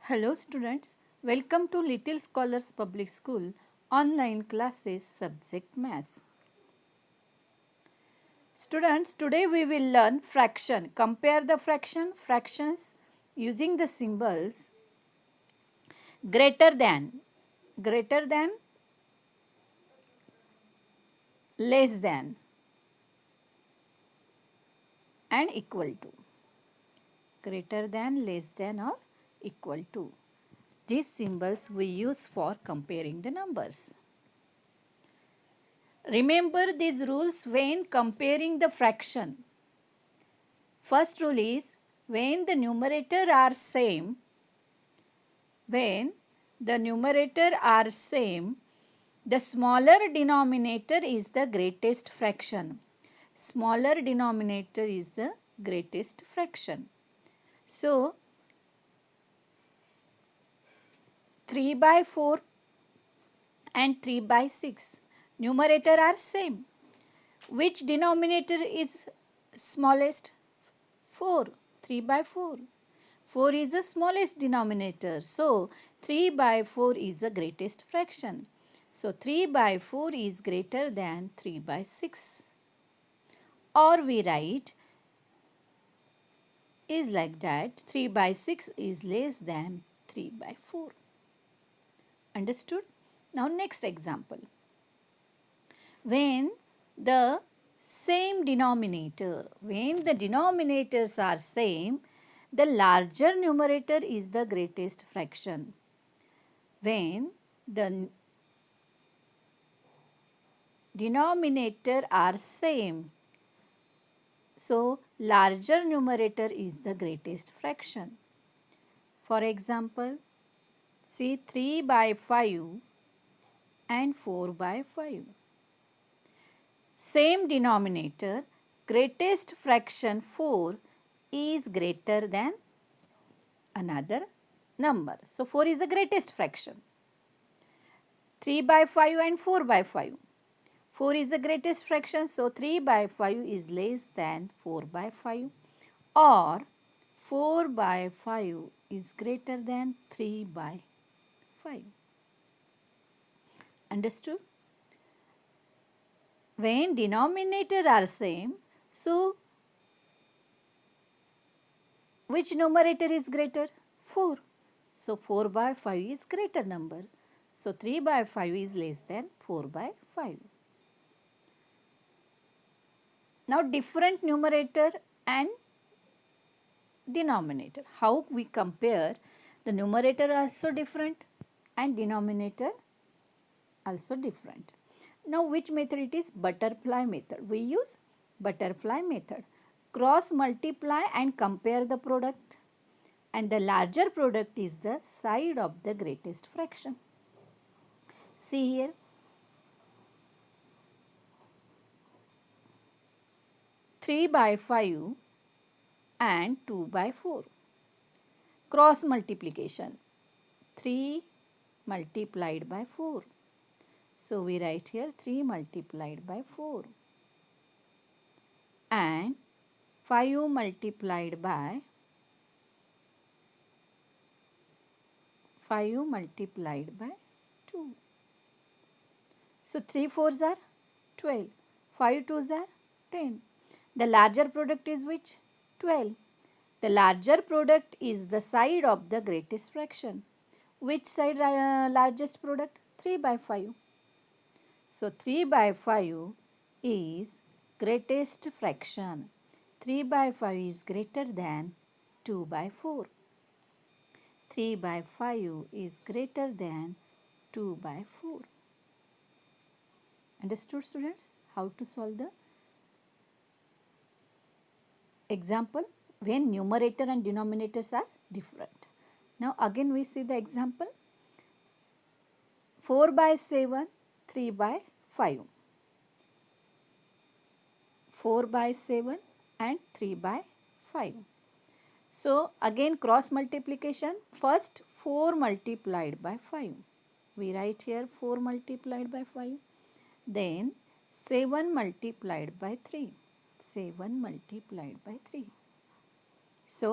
Hello students, welcome to Little Scholars Public School online classes subject maths. Students, today we will learn fraction. Compare the fractions using the symbols greater than, less than and equal to. Greater than, less than or equal to. These symbols we use for comparing the numbers. Remember these rules when comparing the fraction. First rule is when the numerator are same, the smaller denominator is the greatest fraction. Smaller denominator is the greatest fraction. So, 3/4 and 3/6 numerator are same. Which denominator is smallest? 4. 3/4. 4 is the smallest denominator. So, 3/4 is the greatest fraction. So, 3/4 is greater than 3/6. Or we write is like that, 3/6 is less than 3/4. Understood? Now, next example. When the denominators are same, the larger numerator is the greatest fraction. When the denominator are same, so larger numerator is the greatest fraction. For example, see 3/5 and 4/5. Same denominator, greatest fraction 4 is greater than another number. So, 4 is the greatest fraction. 3/5 and 4/5. 4 is the greatest fraction. So, 3/5 is less than 4/5 or 4/5 is greater than 3/5. Understood? When denominator are same, so which numerator is greater? 4. So, 4/5 is greater number. So, 3/5 is less than 4/5. Now, different numerator and denominator. How we compare? The numerator also different and denominator also different. Now, which method it is? Butterfly method. We use butterfly method. Cross multiply and compare the product, and the larger product is the side of the greatest fraction. See here. Three by 5 and 2/4. Cross multiplication. 3 multiplied by 4. So, we write here 3 multiplied by 4 and 5 multiplied by 2. So, 3 4s are 12, 5 2s are 10. The larger product is which? 12. The larger product is the side of the greatest fraction. Which side largest product? 3/5. So, 3/5 is greatest fraction. 3/5 is greater than 2/4. 3/5 is greater than 2/4. Understood, students? How to solve the example when numerator and denominators are different. Now, again we see the example. 4/7, 3/5. 4/7 and 3/5. So, again cross multiplication. First 4 multiplied by 5. We write here 4 multiplied by 5. Then 7 multiplied by 3. 7 multiplied by 3. So,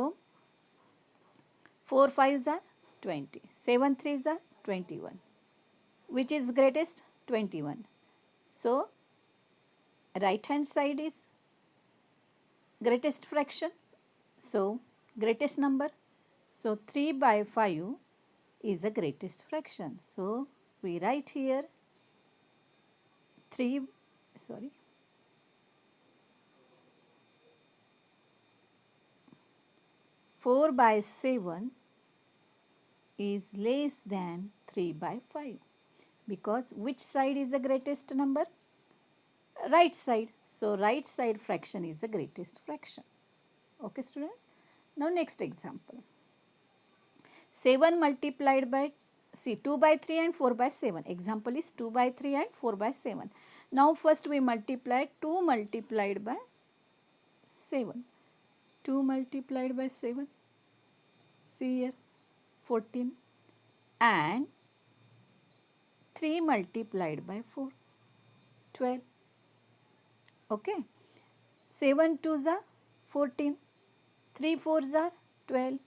4 5s are 20. 7 threes are 21. Which is greatest? 21. So, right hand side is greatest fraction. So, greatest number. So, 3 by 5 is the greatest fraction. So, we write here 4 by 7 is less than 3 by 5, because which side is the greatest number? Right side. So, right side fraction is the greatest fraction. Okay, students. Now, next example. 7 multiplied by, see, 2 by 3 and 4 by 7. Example is 2 by 3 and 4 by 7. Now, first we multiply 2 multiplied by 7. 2 multiplied by 7. See here, 14. And 3 multiplied by 4, 12. Okay. 7 twos are 14. 3 fours are 12.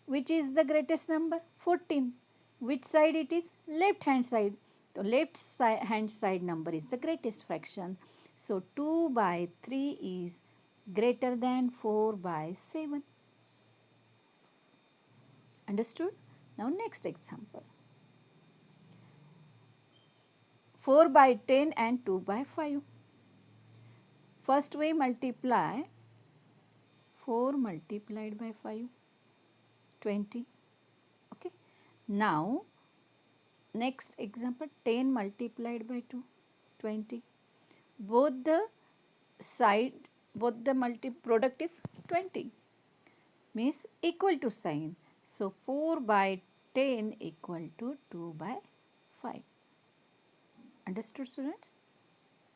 Which is the greatest number? 14. Which side it is? Left hand side. So, left hand side number is the greatest fraction. So, 2 by 3 is greater than 4 by 7. Understood? Now, next example. 4 by 10 and 2 by 5. First we multiply 4 multiplied by 5, 20. Okay. Now, next example, 10 multiplied by 2, 20. Both the product is 20, means equal to sign. So, 4 by 10 equal to 2 by 5. Understood, students?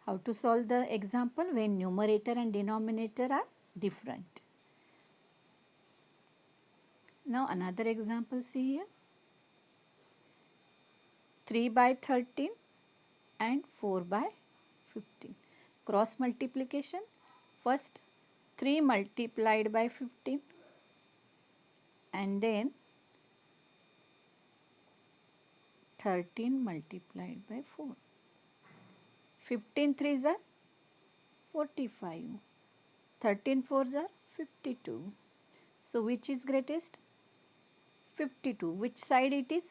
How to solve the example when numerator and denominator are different. Now, another example, see here. 3 by 13 and 4 by 15. Cross multiplication. First 3 multiplied by 15 and then 13 multiplied by 4. 15 threes are 45. 13 fours are 52. So, which is greatest? 52. Which side it is?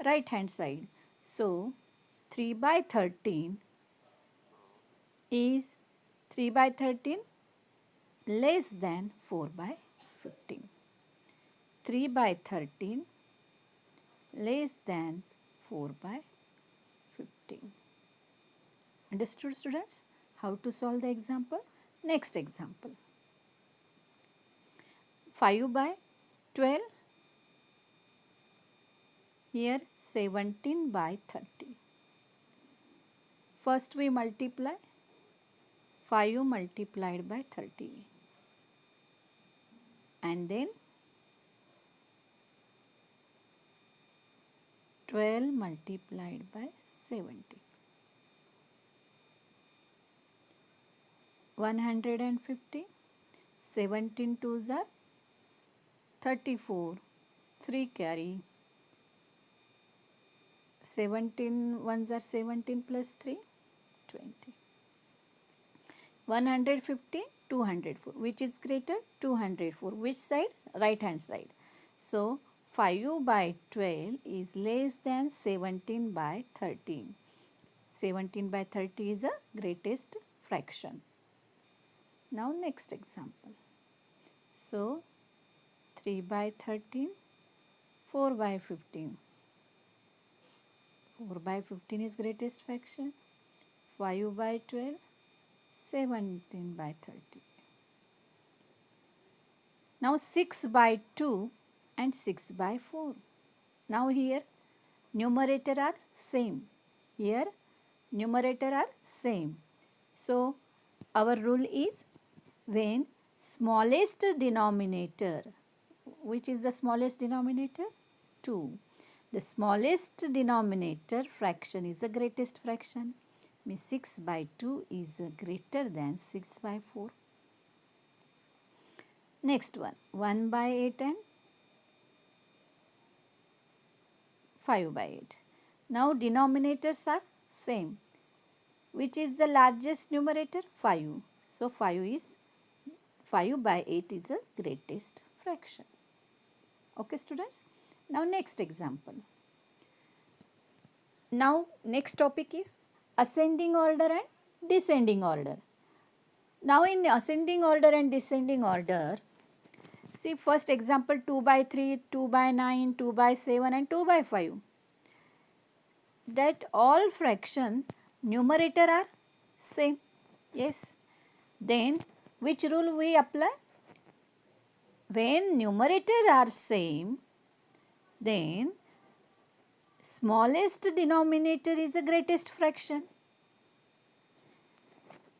Right hand side. So, 3 by 13 is 3 by 13 less than 4 by 15. 3 by 13 less than 4 by 15. Understood, students? How to solve the example? Next example. 5 by 12. Here 17 by 30. First we multiply 5 multiplied by 30 and then 12 multiplied by 70. 150. 17 twos are 34. 3 carry. 17 ones are 17 plus 3, 20. 150, 204. Which is greater? 204. Which side? Right hand side. So, 5 by 12 is less than 17 by 13. 17 by 30 is the greatest fraction. Now, next example. So, 3 by 13, 4 by 15. 4 by 15 is greatest fraction. 5 by 12, 17 by 30. Now 6 by 2 and 6 by 4. Now here numerator are same. Here numerator are same. So our rule is when smallest denominator, which is the smallest denominator? 2. The smallest denominator fraction is the greatest fraction. Means 6 by 2 is greater than 6 by 4. Next one, 1 by 8 and 5 by 8. Now denominators are same. Which is the largest numerator? 5. So 5 by 8 is the greatest fraction. Okay students. Now next example. Now next topic is ascending order and descending order. Now in ascending order and descending order, see first example 2 by 3, 2 by 9, 2 by 7 and 2 by 5. That all fraction numerator are same. Yes. Then which rule we apply? When numerator are same, then smallest denominator is the greatest fraction.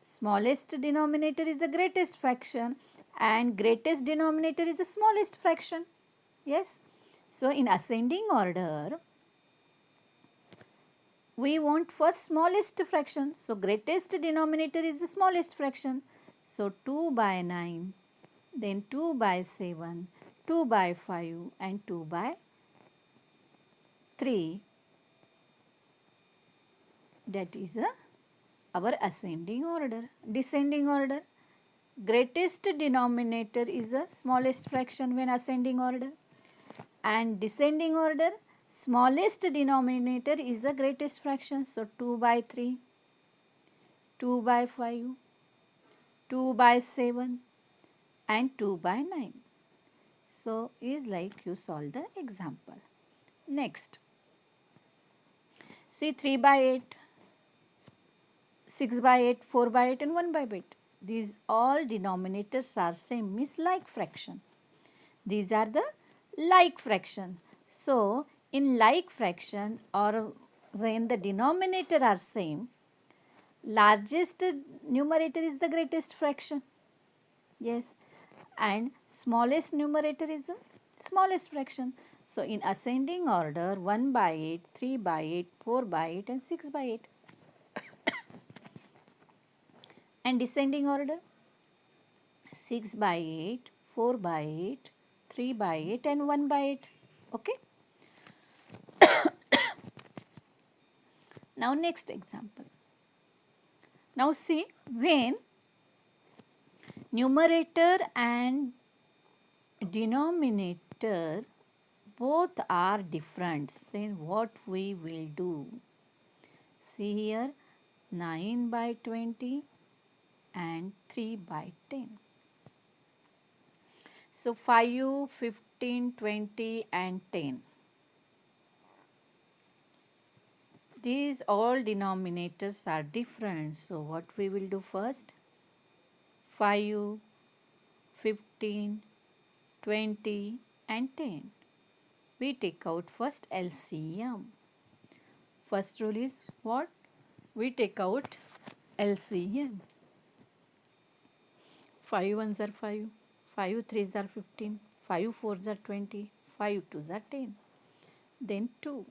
Smallest denominator is the greatest fraction and greatest denominator is the smallest fraction. Yes. So in ascending order, we want first smallest fraction. So greatest denominator is the smallest fraction. So 2 by 9, then 2 by 7, 2 by 5 and 2 by 3. That is our ascending order. Descending order, greatest denominator is the smallest fraction when ascending order, and descending order, smallest denominator is the greatest fraction. So 2 by 3, 2 by 5, 2 by 7 and 2 by 9. So is like you solve the example. Next, see 3 by 8, 6 by 8, 4 by 8 and 1 by 8. These all denominators are same, means like fraction. These are the like fraction. So in like fraction or when the denominator are same, largest numerator is the greatest fraction. Yes. And smallest numerator is the smallest fraction. So in ascending order, 1 by 8, 3 by 8, 4 by 8 and 6 by 8. And descending order, 6 by 8, 4 by 8, 3 by 8 and 1 by 8. Okay. Now next example. Now see, when numerator and denominator both are different, then what we will do? See here, 9 by 20 and 3 by 10. So 5, 15, 20 and 10. These all denominators are different. So what we will do first? 5, 15, 20 and 10. We take out first LCM. First rule is what? We take out LCM. 5 ones are 5, 5 threes are 15, 5 fours are 20, 5 twos are 10. Then 2.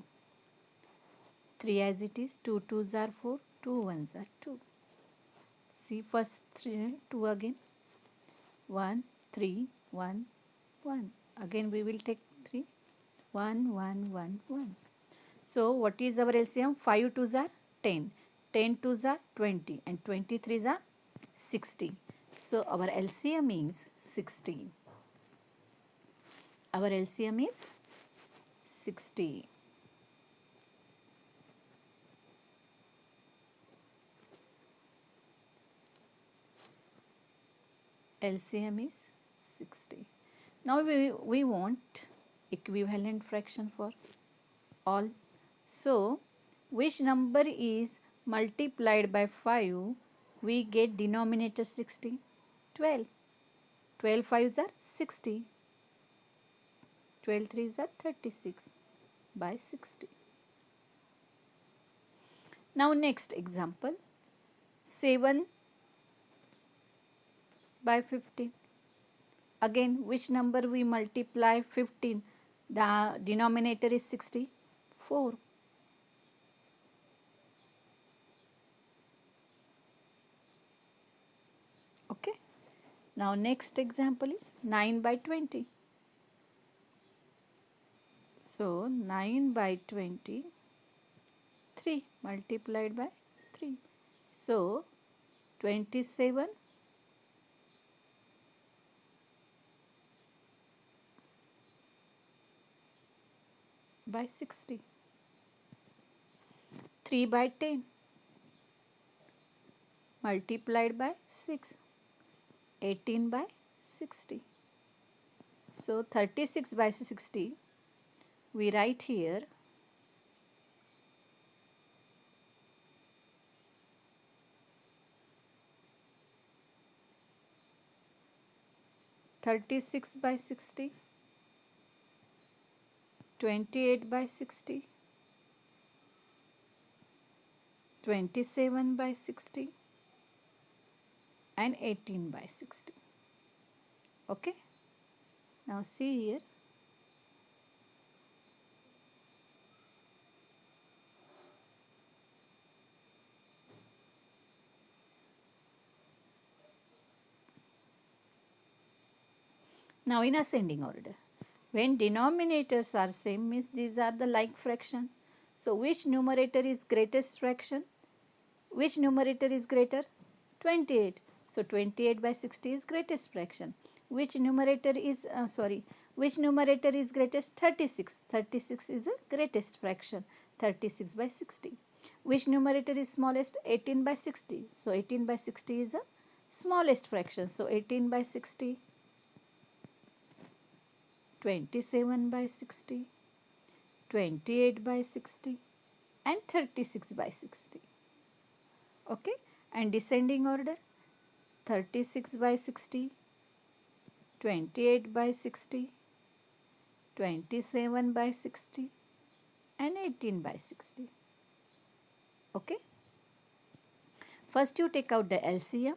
3 as it is, 2 twos are 4, 2 ones are 2. See first 2 again. 1, 3, 1, 1. Again we will take 3. 1, 1, 1, 1. So what is our LCM? 5 twos are 10, 10 twos are 20 and 23s are 60. So our LCM is 60. Our LCM is 60. LCM is 60. Now we want equivalent fraction for all. So which number is multiplied by 5, we get denominator 60? 12. 12 5s are 60. 12 3s are 36 by 60. Now next example, 7 by 15. Again, which number we multiply 15? The denominator is 64. Okay. Now next example is 9 by 20. So 9 by 23 multiplied by 3. So 27 by 60. 3 by 10 multiplied by 6. 18 by 60. So 36 by 60 we write here 36 by 60, 28 by 60, 27 by 60 and 18 by 60. Okay. Now see here. Now in ascending order. When denominators are same means these are the like fraction. So which numerator is greatest fraction? Which numerator is greater? 28. So 28 by 60 is greatest fraction. Which numerator is which numerator is greatest? 36. 36 is the greatest fraction. 36 by 60. Which numerator is smallest? 18 by 60. So 18 by 60 is the smallest fraction. So 18 by 60, 27 by 60, 28 by 60 and 36 by 60. Okay, and descending order 36 by 60, 28 by 60, 27 by 60 and 18 by 60. Okay, first you take out the LCM,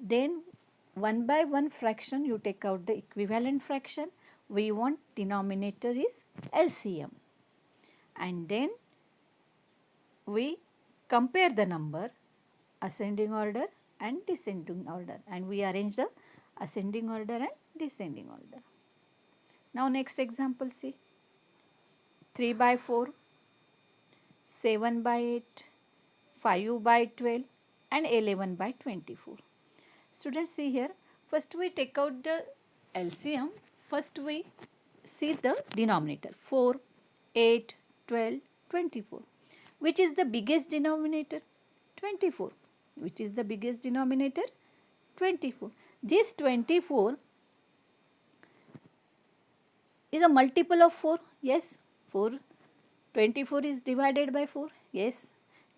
then one by one fraction you take out the equivalent fraction. We want denominator is LCM, and then we compare the number ascending order and descending order, and we arrange the ascending order and descending order. Now next example, see 3 by 4, 7 by 8, 5 by 12 and 11 by 24. Students, see here, first we take out the LCM, first we see the denominator 4, 8, 12, 24. Which is the biggest denominator? 24. Which is the biggest denominator? 24. This 24 is a multiple of 4. Yes. 24 is divided by 4. Yes.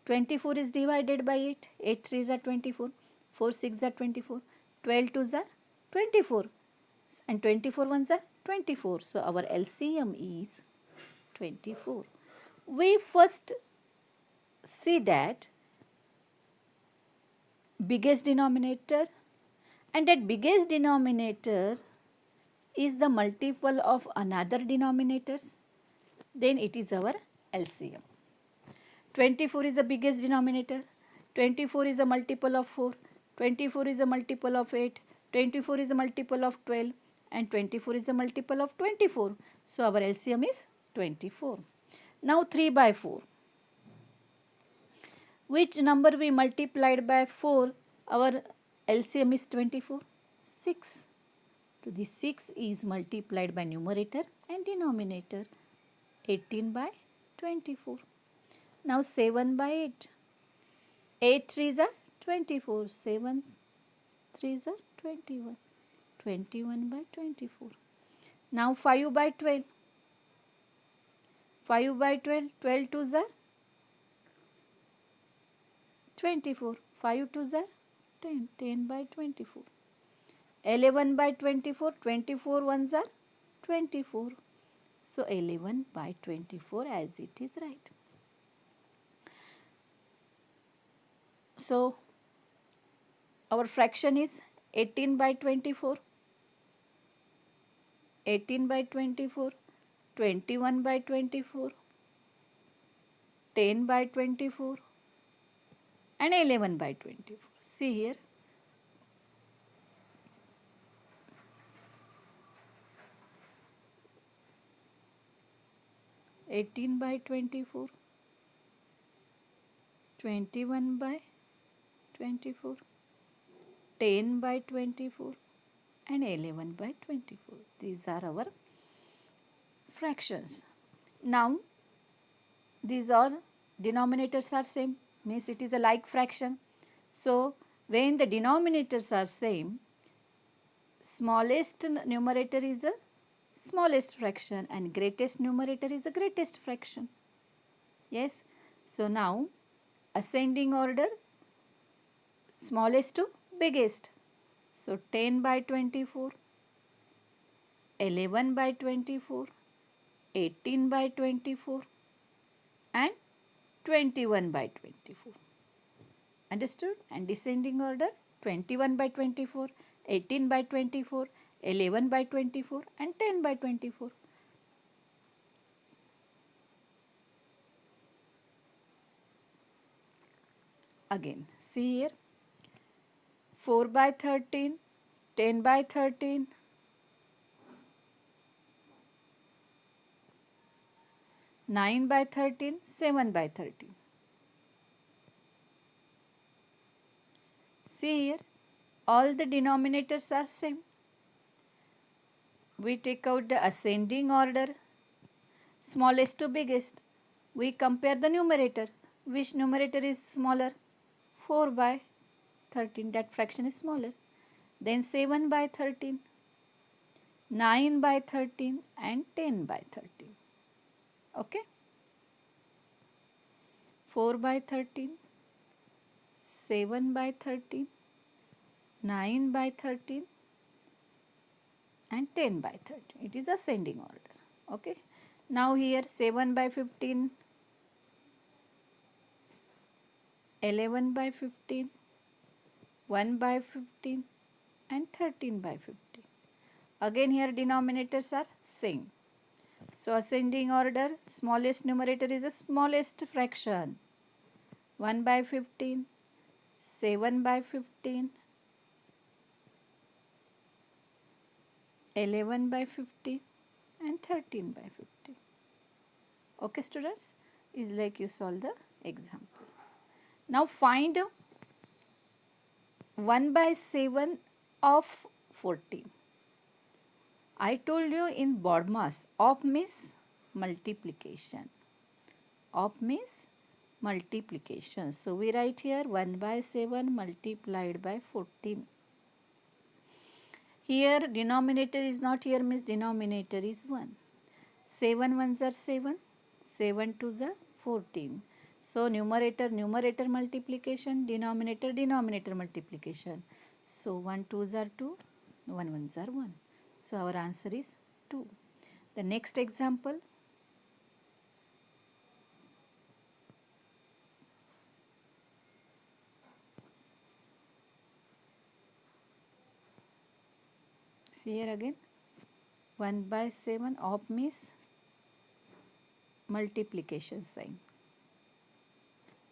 24 is divided by 8. 8 3s are 24. 4 6 are 24. 12 2s are 24. And 24 1s are 24. So our LCM is 24. We first see that biggest denominator, and that biggest denominator is the multiple of another denominators, then it is our LCM. 24 is the biggest denominator, 24 is a multiple of 4, 24 is a multiple of 8, 24 is a multiple of 12 and 24 is a multiple of 24. So our LCM is 24. Now 3 by 4. Which number we multiplied by 4? Our LCM is 24. 6. So the 6 is multiplied by numerator and denominator. 18 by 24. Now 7 by 8. 8 3s are 24. 7 3s are 21. 21 by 24. Now 5 by 12. 5 by 12. 12 2s are 24. 5 2s are 10. 10 by 24. 11 by 24. 24 1s are 24. So 11 by 24 as it is right. So our fraction is 18 by 24. 18 by 24. 21 by 24. 10 by 24. And 11 by 24. See here. 18 by 24, 21 by 24, 10 by 24 and 11 by 24. These are our fractions. Now these all denominators are same, means it is a like fraction. So when the denominators are same, smallest numerator is the smallest fraction and greatest numerator is the greatest fraction. Yes. So now ascending order, smallest to biggest. So 10 by 24, 11 by 24, 18 by 24 and 21 by 24. Understood? And descending order, 21 by 24, 18 by 24, 11 by 24 and 10 by 24. Again, see here, 4 by 13, 10 by 13, 9 by 13, 7 by 13. See here, all the denominators are same. We take out the ascending order, smallest to biggest. We compare the numerator. Which numerator is smaller? 4 by 13, that fraction is smaller. Then 7 by 13, 9 by 13 and 10 by 13. Okay? 4 by 13, 7 by 13, 9 by 13 and 10 by 13. It is ascending order. Okay? Now here 7 by 15, 11 by 15, 1 by 15 and 13 by 15. Again here denominators are same. So ascending order, smallest numerator is the smallest fraction. 1 by 15, 7 by 15, 11 by 15 and 13 by 15. Okay students, is like you solve the example. Now find 1 by 7 of 14. I told you in BODMAS, of means multiplication. Of means multiplication. So we write here 1 by 7 multiplied by 14. Here denominator is not here, means denominator is 1. 7 ones are 7, 7 twos are 14. So numerator multiplication, denominator multiplication. So 1 twos are 2, 1 ones are 1. So our answer is 2. The next example. See here again, 1 by 7 of means multiplication sign.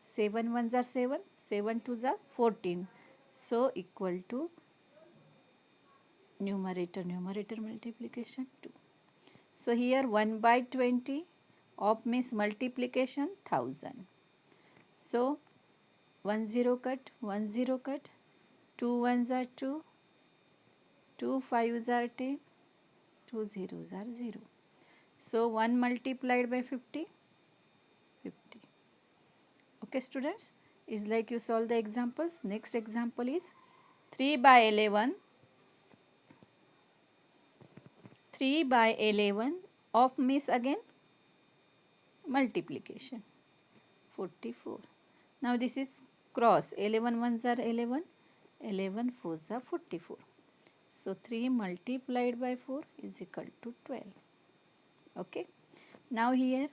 7 ones are 7, 7 twos are 14. So equal to numerator multiplication 2. So here 1 by 20 of means multiplication 1000. So 1 0 cut, 1 0 cut, 2 ones are 2, 2 5s are 10, 2 zeros are 0. So 1 multiplied by 50, 50. Okay students, is like you solve the examples. Next example is 3 by 11. 3 by 11 of means again multiplication 44. Now this is cross, 11 ones are 11, 11 fours are 44. So 3 multiplied by 4 is equal to 12. Okay. Now here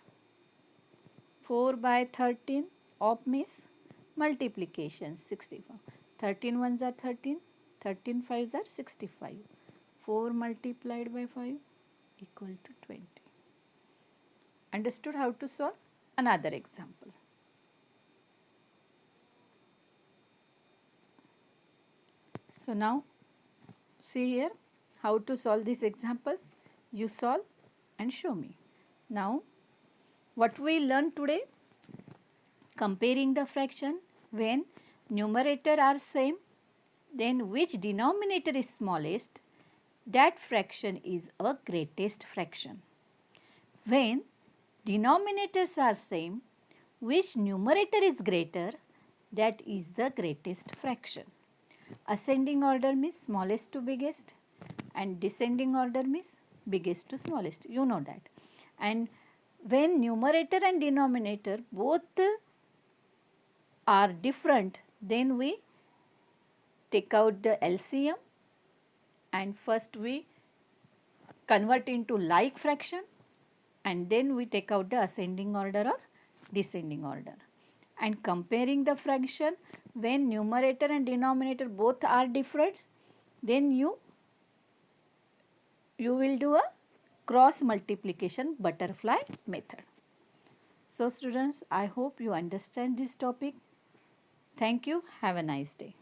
4 by 13 of means multiplication 65. 13 ones are 13, 13 fives are 65. 4 multiplied by 5 equal to 20. Understood how to solve? Another example. So now see here how to solve these examples. You solve and show me. Now What we learned today? Comparing the fraction. When numerator are same, then which denominator is smallest? That fraction is a greatest fraction. When denominators are same, which numerator is greater? That is the greatest fraction. Ascending order means smallest to biggest, and descending order means biggest to smallest. You know that. And when numerator and denominator both are different, then we take out the LCM and first we convert into like fraction, and then we take out the ascending order or descending order. And comparing the fraction, when numerator and denominator both are different, then you will do a cross multiplication butterfly method. So students, I hope you understand this topic. Thank you. Have a nice day.